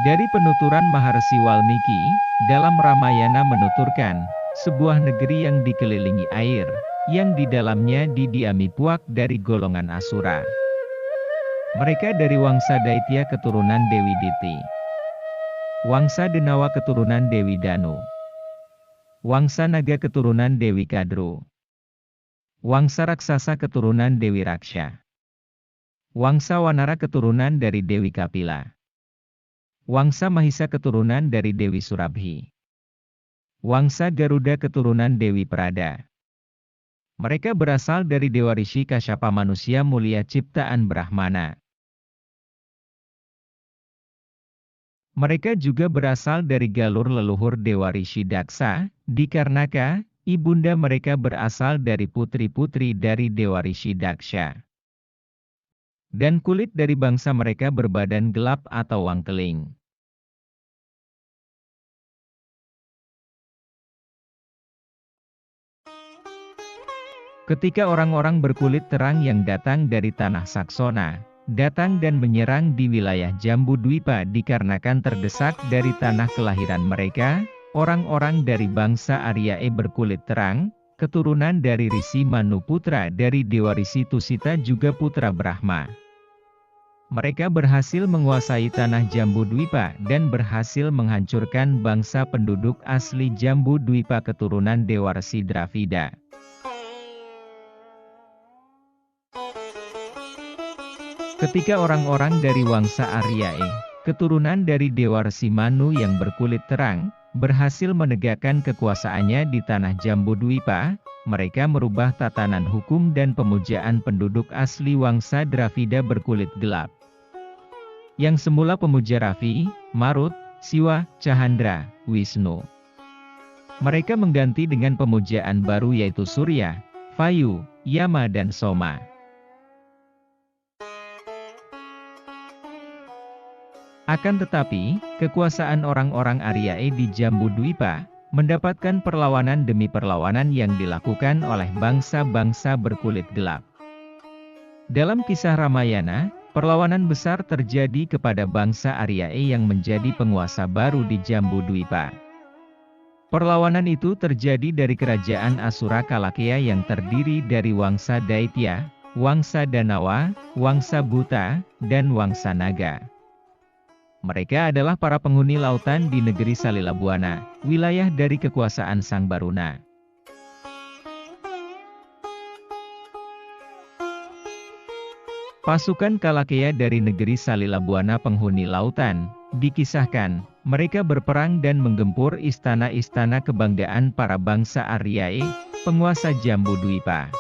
Dari penuturan Maharsi Walmiki, dalam Ramayana menuturkan, sebuah negeri yang dikelilingi air, yang di dalamnya didiami puak dari golongan Asura. Mereka dari Wangsa Daitya keturunan Dewi Diti, Wangsa Denawa keturunan Dewi Danu, Wangsa Naga keturunan Dewi Kadru, Wangsa Raksasa keturunan Dewi Raksha, Wangsa Wanara keturunan dari Dewi Kapila, Wangsa Mahisa keturunan dari Dewi Surabhi, Wangsa Garuda keturunan Dewi Prada. Mereka berasal dari Dewa Rishi Kasyapa manusia mulia ciptaan Brahmana. Mereka juga berasal dari galur leluhur Dewa Rishi Daksa, dikarenakan ibunda mereka berasal dari putri-putri dari Dewa Rishi Daksha. Dan kulit dari bangsa mereka berbadan gelap atau wangkeling. Ketika orang-orang berkulit terang yang datang dari tanah Saksona, datang dan menyerang di wilayah Jambudwipa dikarenakan terdesak dari tanah kelahiran mereka, orang-orang dari bangsa Aryae berkulit terang, keturunan dari Risi Manu putra dari Dewa Risi Tusita juga putra Brahma. Mereka berhasil menguasai tanah Jambudwipa dan berhasil menghancurkan bangsa penduduk asli Jambudwipa keturunan Dewa Resi Dravida. Ketika orang-orang dari Wangsa Aryae, keturunan dari Dewa Resi Manu yang berkulit terang, berhasil menegakkan kekuasaannya di tanah Jambudwipa, mereka merubah tatanan hukum dan pemujaan penduduk asli Wangsa Dravida berkulit gelap. Yang semula pemuja Ravi, Marut, Siwa, Cahandra, Wisnu. Mereka mengganti dengan pemujaan baru yaitu Surya, Vayu, Yama dan Soma. Akan tetapi, kekuasaan orang-orang Aryae di Jambudwipa mendapatkan perlawanan demi perlawanan yang dilakukan oleh bangsa-bangsa berkulit gelap. Dalam kisah Ramayana, perlawanan besar terjadi kepada bangsa Aryae yang menjadi penguasa baru di Jambudwipa. Perlawanan itu terjadi dari kerajaan Asura Kalakya yang terdiri dari Wangsa Daitya, Wangsa Danawa, Wangsa Buta, dan Wangsa Naga. Mereka adalah para penghuni lautan di negeri Salilabuana, wilayah dari kekuasaan Sang Baruna. Pasukan Kalakya dari negeri Salilabuana penghuni lautan, dikisahkan, mereka berperang dan menggempur istana-istana kebanggaan para bangsa Aryae, penguasa Jambudwipa.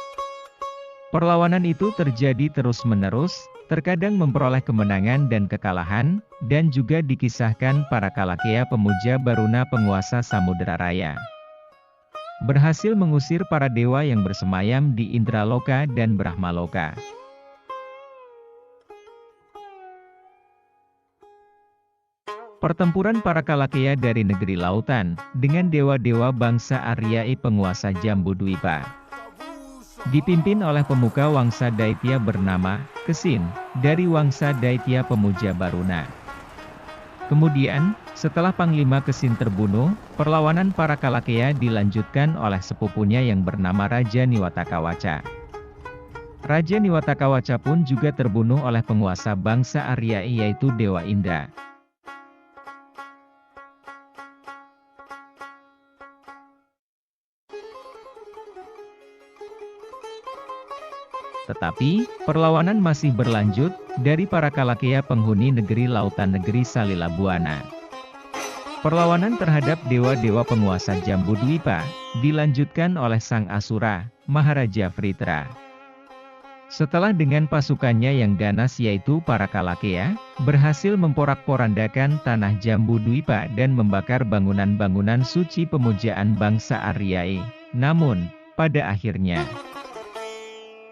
Perlawanan itu terjadi terus-menerus, terkadang memperoleh kemenangan dan kekalahan, dan juga dikisahkan para Kalakya pemuja Baruna penguasa Samudera Raya berhasil mengusir para dewa yang bersemayam di Indraloka dan Brahmaloka. Pertempuran para Kalakya dari negeri lautan, dengan dewa-dewa bangsa Aryae penguasa Jambudwipa, dipimpin oleh pemuka Wangsa Daitya bernama Kesin, dari Wangsa Daitya pemuja Baruna. Kemudian, setelah Panglima Kesin terbunuh, perlawanan para Kalakya dilanjutkan oleh sepupunya yang bernama Raja Niwatakawaca. Raja Niwatakawaca pun juga terbunuh oleh penguasa bangsa Aryae yaitu Dewa Indra. Tetapi, perlawanan masih berlanjut, dari para Kalakya penghuni negeri lautan negeri Salilabuana. Perlawanan terhadap dewa-dewa penguasa Jambudwipa, dilanjutkan oleh Sang Asura, Maharaja Vritra. Setelah dengan pasukannya yang ganas yaitu para Kalakya, berhasil memporak-porandakan tanah Jambudwipa dan membakar bangunan-bangunan suci pemujaan bangsa Aryae. Namun, pada akhirnya,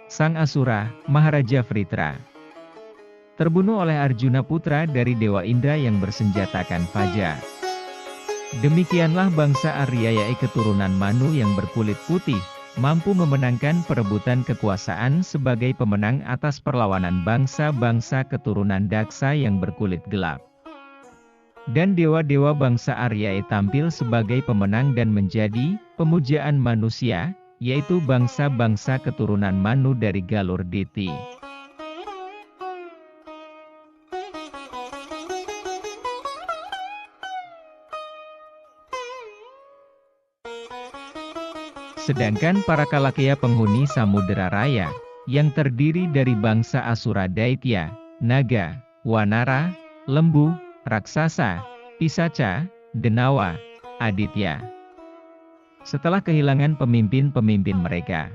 Sang Asura, Maharaja Vritra, terbunuh oleh Arjuna putra dari Dewa Indra yang bersenjatakan Faja. Demikianlah bangsa Aryae keturunan Manu yang berkulit putih, mampu memenangkan perebutan kekuasaan sebagai pemenang atas perlawanan bangsa-bangsa keturunan Daksa yang berkulit gelap. Dan dewa-dewa bangsa Aryae tampil sebagai pemenang dan menjadi pemujaan manusia, yaitu bangsa-bangsa keturunan Manu dari Galur Diti. Sedangkan para Kalakeya penghuni Samudera Raya, yang terdiri dari bangsa Asura Daitya, Naga, Wanara, Lembu, Raksasa, Pisaca, Denawa, Aditya. Setelah kehilangan pemimpin-pemimpin mereka,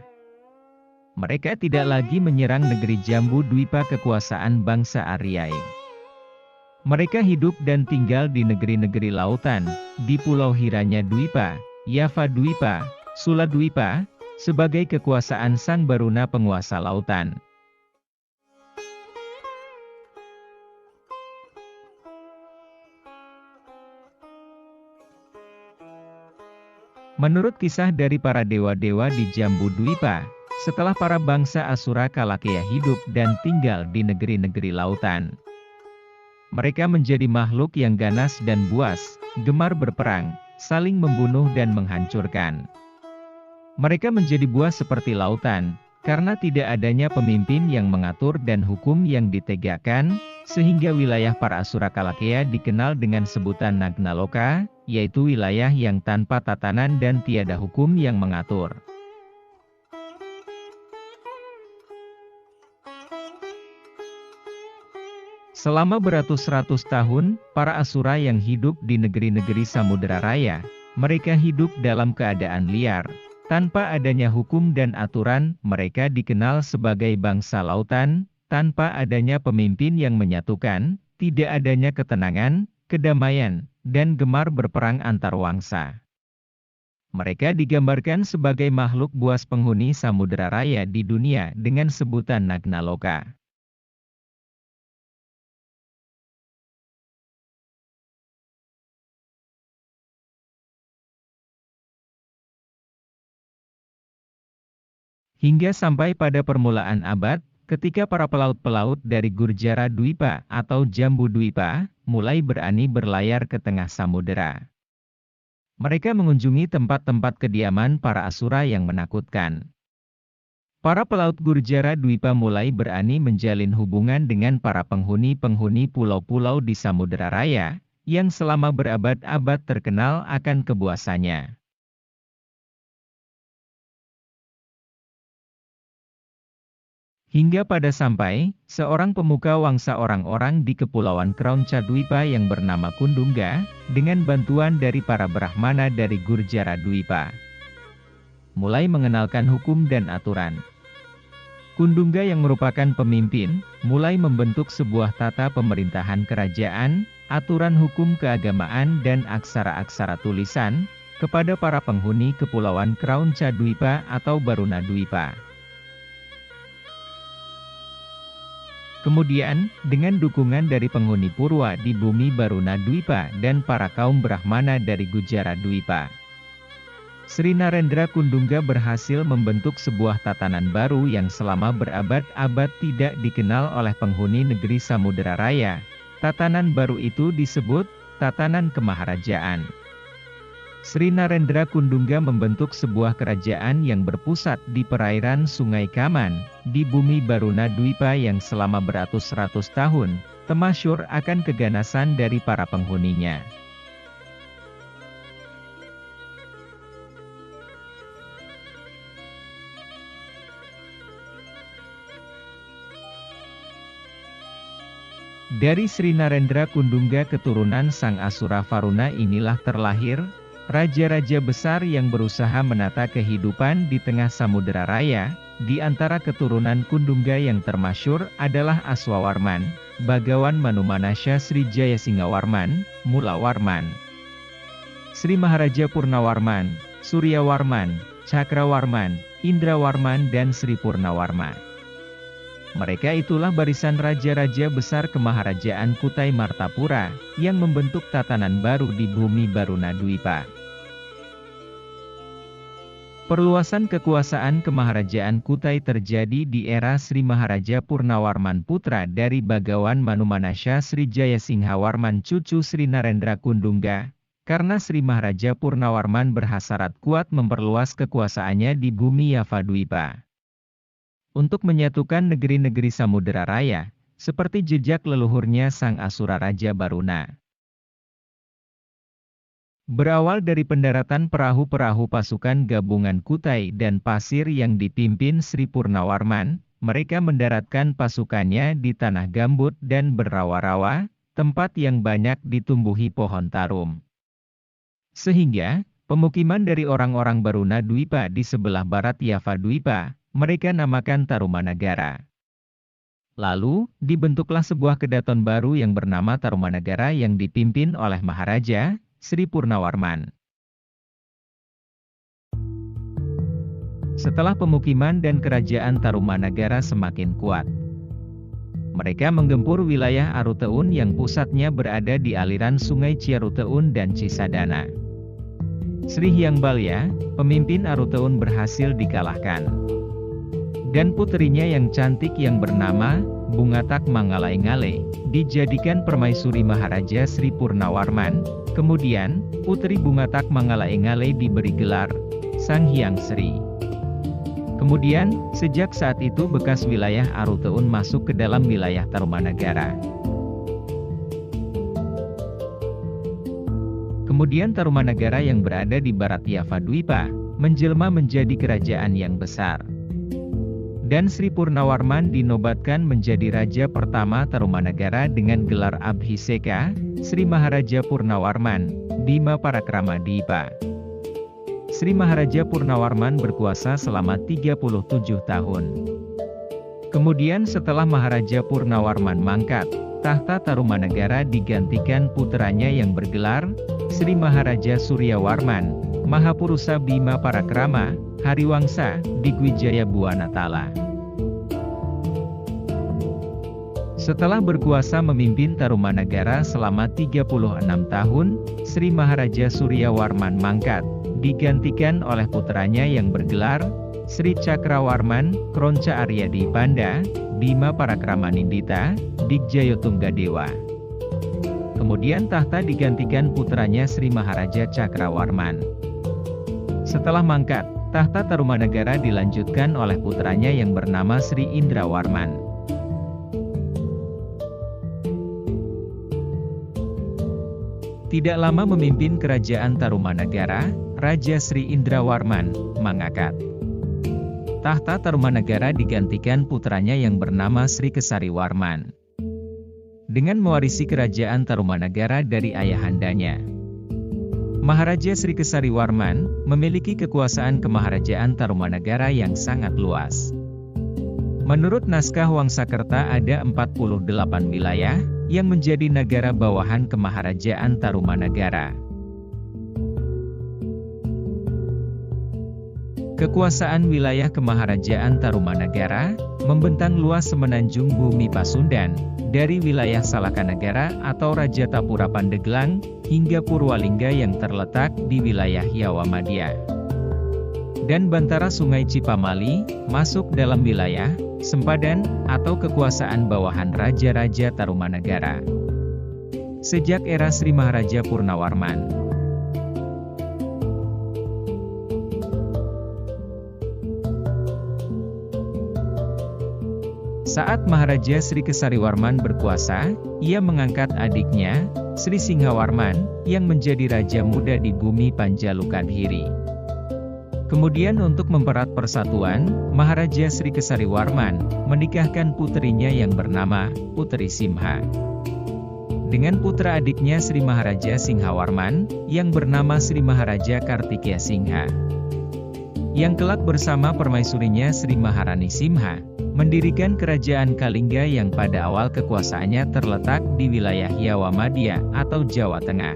mereka tidak lagi menyerang negeri Jambu Dwipa kekuasaan bangsa Aryae. Mereka hidup dan tinggal di negeri-negeri lautan, di Pulau Hiranya Dwipa, Yava Dwipa, Sula Dwipa, sebagai kekuasaan Sang Baruna penguasa lautan. Menurut kisah dari para dewa-dewa di Jambu Dwipa, setelah para bangsa Asura Kalakeya hidup dan tinggal di negeri-negeri lautan, mereka menjadi makhluk yang ganas dan buas, gemar berperang, saling membunuh dan menghancurkan. Mereka menjadi buas seperti lautan, karena tidak adanya pemimpin yang mengatur dan hukum yang ditegakkan, sehingga wilayah para Asura Kalakeya dikenal dengan sebutan Nagnaloka, yaitu wilayah yang tanpa tatanan dan tiada hukum yang mengatur. Selama beratus-ratus tahun, para Asura yang hidup di negeri-negeri Samudera Raya, mereka hidup dalam keadaan liar. Tanpa adanya hukum dan aturan, mereka dikenal sebagai bangsa lautan, tanpa adanya pemimpin yang menyatukan, tidak adanya ketenangan, kedamaian, dan gemar berperang antar wangsa. Mereka digambarkan sebagai makhluk buas penghuni Samudera Raya di dunia dengan sebutan Nagnaloka. Hingga sampai pada permulaan abad, ketika para pelaut-pelaut dari Gurjara Dwipa atau Jambu Dwipa, mulai berani berlayar ke tengah samudera. Mereka mengunjungi tempat-tempat kediaman para Asura yang menakutkan. Para pelaut Gurjara Dwipa mulai berani menjalin hubungan dengan para penghuni-penghuni pulau-pulau di Samudera Raya, yang selama berabad-abad terkenal akan kebuasannya. Hingga pada sampai, seorang pemuka wangsa orang-orang di Kepulauan Kraunca Dwipa yang bernama Kundungga, dengan bantuan dari para Brahmana dari Gurjara Dwipa, mulai mengenalkan hukum dan aturan. Kundungga yang merupakan pemimpin, mulai membentuk sebuah tata pemerintahan kerajaan, aturan hukum keagamaan dan aksara-aksara tulisan, kepada para penghuni Kepulauan Kraunca Dwipa atau Baruna Dwipa. Kemudian, dengan dukungan dari penghuni Purwa di bumi Baruna Dwipa dan para kaum Brahmana dari Gujara Dwipa, Sri Narendra Kundungga berhasil membentuk sebuah tatanan baru yang selama berabad-abad tidak dikenal oleh penghuni negeri Samudera Raya. Tatanan baru itu disebut Tatanan Kemaharajaan. Sri Narendra Kundungga membentuk sebuah kerajaan yang berpusat di perairan Sungai Kaman, di bumi Baruna Dwipa yang selama beratus-ratus tahun, temasyur akan keganasan dari para penghuninya. Dari Sri Narendra Kundungga keturunan Sang Asura Varuna inilah terlahir raja-raja besar yang berusaha menata kehidupan di tengah Samudera Raya. Di antara keturunan Kundungga yang termasyur adalah Aswawarman, Bagawan Manumanasya Sri Jayasinghawarman, Mulawarman, Sri Maharaja Purnawarman, Suryawarman, Cakrawarman, Indrawarman dan Sri Purnawarma. Mereka itulah barisan raja-raja besar Kemaharajaan Kutai Martapura, yang membentuk tatanan baru di bumi Baruna Dwipa. Perluasan kekuasaan Kemaharajaan Kutai terjadi di era Sri Maharaja Purnawarman putra dari Bagawan Manumanasya Sri Jayasinghawarman cucu Sri Narendra Kundungga, karena Sri Maharaja Purnawarman berhasrat kuat memperluas kekuasaannya di bumi Yavadwipa untuk menyatukan negeri-negeri Samudera Raya, seperti jejak leluhurnya Sang Asura Raja Baruna. Berawal dari pendaratan perahu-perahu pasukan gabungan Kutai dan Pasir yang dipimpin Sri Purnawarman, mereka mendaratkan pasukannya di tanah gambut dan berawa-rawa, tempat yang banyak ditumbuhi pohon tarum. Sehingga, pemukiman dari orang-orang Baruna Dwipa di sebelah barat Yavadwipa, mereka namakan Tarumanagara. Lalu, dibentuklah sebuah kedaton baru yang bernama Tarumanagara yang dipimpin oleh Maharaja Sri Purnawarman. Setelah pemukiman dan kerajaan Tarumanagara semakin kuat, mereka menggempur wilayah Aruteun yang pusatnya berada di aliran sungai Ciaruteun dan Cisadana. Sri Hyangbalya, pemimpin Aruteun berhasil dikalahkan. Dan puterinya yang cantik yang bernama Bungatak Mangalaengale, dijadikan permaisuri Maharaja Sri Purnawarman. Kemudian, putri Bungatak Mangalaengale diberi gelar Sang Hyang Sri. Kemudian, sejak saat itu bekas wilayah Aruteun masuk ke dalam wilayah Tarumanagara. Kemudian Tarumanagara yang berada di barat Yavadwipa, menjelma menjadi kerajaan yang besar. Dan Sri Purnawarman dinobatkan menjadi raja pertama Tarumanagara dengan gelar Abhiseka, Sri Maharaja Purnawarman, Bima Parakrama Dipa. Sri Maharaja Purnawarman berkuasa selama 37 tahun. Kemudian setelah Maharaja Purnawarman mangkat, tahta Tarumanagara digantikan puteranya yang bergelar Sri Maharaja Suryawarman, Mahapurusa Bima Parakrama, Hariwangsa, Digwijaya Buanatala. Setelah berkuasa memimpin Tarumanagara selama 36 tahun, Sri Maharaja Suryawarman mangkat, digantikan oleh puteranya yang bergelar Sri Cakrawarman, Kronca Aryadi Panda, Bima Parakrama Nindita, Digjayo Tunggadewa. Kemudian tahta digantikan puteranya Sri Maharaja Cakrawarman. Setelah mangkat, tahta Tarumanagara dilanjutkan oleh putranya yang bernama Sri Indrawarman. Tidak lama memimpin kerajaan Tarumanagara, Raja Sri Indrawarman mangangkat. Tahta Tarumanagara digantikan putranya yang bernama Sri Kesariwarman. Dengan mewarisi kerajaan Tarumanagara dari ayahandanya. Maharaja Sri Kesariwarman memiliki kekuasaan kemaharajaan Tarumanagara yang sangat luas. Menurut naskah Wangsakerta ada 48 wilayah yang menjadi negara bawahan kemaharajaan Tarumanagara. Kekuasaan wilayah kemaharajaan Tarumanagara membentang luas semenanjung bumi Pasundan, dari wilayah Salakanagara atau Rajatapura Pandeglang, hingga Purwalingga yang terletak di wilayah Yawamadya. Dan bantara Sungai Cipamali, masuk dalam wilayah Sempadan, atau kekuasaan bawahan Raja-Raja Tarumanagara. Sejak era Sri Maharaja Purnawarman. Saat Maharaja Sri Kesariwarman berkuasa, ia mengangkat adiknya, Sri Singhawarman, yang menjadi raja muda di bumi Panjalukadhiri. Kemudian untuk mempererat persatuan, Maharaja Sri Kesariwarman menikahkan puterinya yang bernama Putri Simha dengan putra adiknya Sri Maharaja Singhawarman, yang bernama Sri Maharaja Kartikeya Singha. Yang kelak bersama permaisurinya Sri Maharani Simha, mendirikan kerajaan Kalingga yang pada awal kekuasaannya terletak di wilayah Yawamadya atau Jawa Tengah.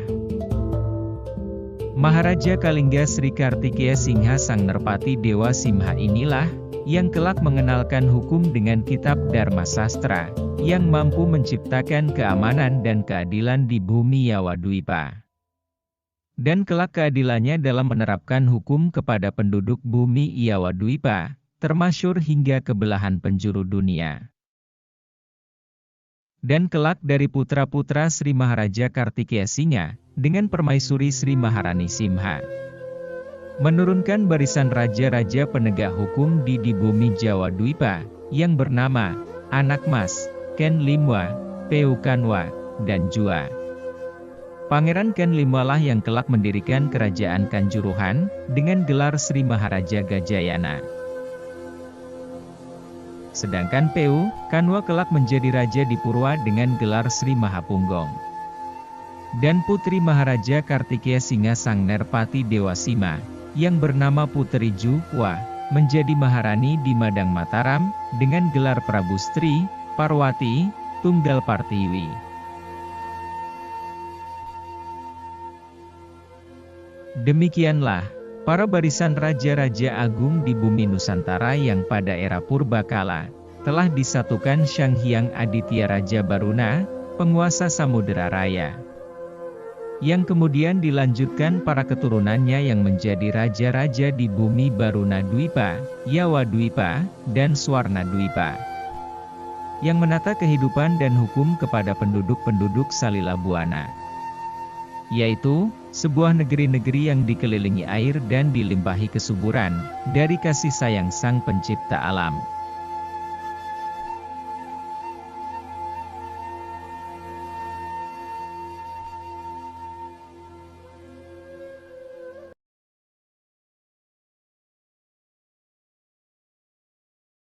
Maharaja Kalingga Sri Kartikeya Singha Sang Nerpati Dewa Simha inilah, yang kelak mengenalkan hukum dengan kitab Dharma Sastra, yang mampu menciptakan keamanan dan keadilan di bumi Yawadwipa. dan kelak keadilannya dalam menerapkan hukum kepada penduduk bumi Iyawadwipa, termasyhur hingga ke belahan penjuru dunia. Dan kelak dari putra-putra Sri Maharaja Kartikeya Singa, dengan permaisuri Sri Maharani Simha, menurunkan barisan raja-raja penegak hukum di bumi Jawa Dwipa, yang bernama Anak Mas, Ken Limwa, Peu Kanwa, dan Jua. Pangeran Ken Limwa lah yang kelak mendirikan kerajaan Kanjuruhan, dengan gelar Sri Maharaja Gajayana. Sedangkan Peu Kanwa kelak menjadi raja di Purwa dengan gelar Sri Mahapunggong. Dan putri Maharaja Kartikeya Singa Sang Nerpati Dewa Sima, yang bernama Puteri Juwa, menjadi Maharani di Madang Mataram, dengan gelar Prabu Stri Parwati Tunggal Partiwi. Demikianlah para barisan raja-raja agung di bumi Nusantara yang pada era purbakala telah disatukan Sang Hyang Aditya Raja Baruna, penguasa Samudera Raya, yang kemudian dilanjutkan para keturunannya yang menjadi raja-raja di bumi Baruna Dwipa, Yawa Dwipa, dan Swarna Dwipa, yang menata kehidupan dan hukum kepada penduduk-penduduk Salila Buana, yaitu sebuah negeri-negeri yang dikelilingi air dan dilimpahi kesuburan dari kasih sayang Sang Pencipta alam.